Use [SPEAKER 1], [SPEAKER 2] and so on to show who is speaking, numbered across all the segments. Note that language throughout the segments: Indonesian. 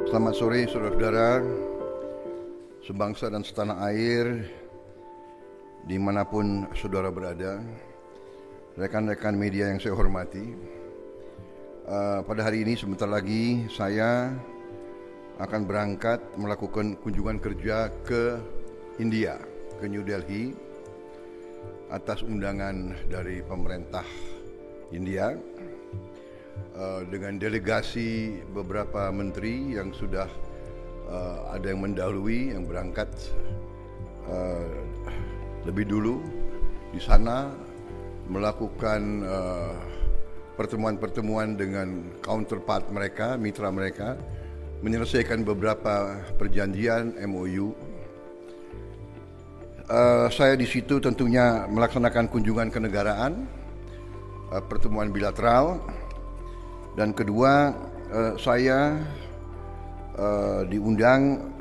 [SPEAKER 1] Selamat sore saudara-saudara sebangsa dan setanah air dimanapun saudara berada, rekan-rekan media yang saya hormati. Pada hari ini sebentar lagi saya akan berangkat melakukan kunjungan kerja ke India, ke New Delhi atas undangan dari pemerintah India dengan delegasi beberapa menteri yang sudah ada yang mendahului, yang berangkat lebih dulu di sana melakukan pertemuan-pertemuan dengan counterpart mereka, mitra mereka, menyelesaikan beberapa perjanjian MOU. Saya di situ tentunya melaksanakan kunjungan kenegaraan, pertemuan bilateral, dan kedua saya diundang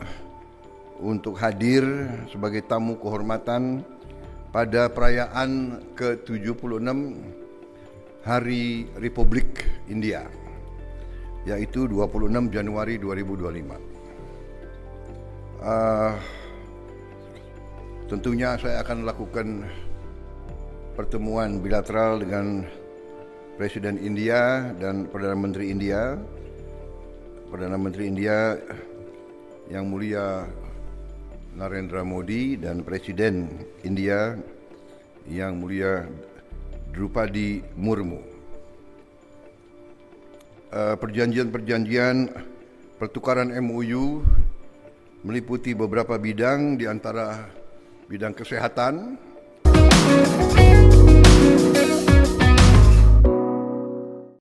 [SPEAKER 1] untuk hadir sebagai tamu kehormatan pada perayaan ke-76 Hari Republik India, yaitu 26 Januari 2025. Tentunya saya akan lakukan pertemuan bilateral dengan Presiden India dan Perdana Menteri India Yang Mulia Narendra Modi dan Presiden India Yang Mulia Drupadi Murmu. Perjanjian pertukaran MOU meliputi beberapa bidang, di antara bidang kesehatan,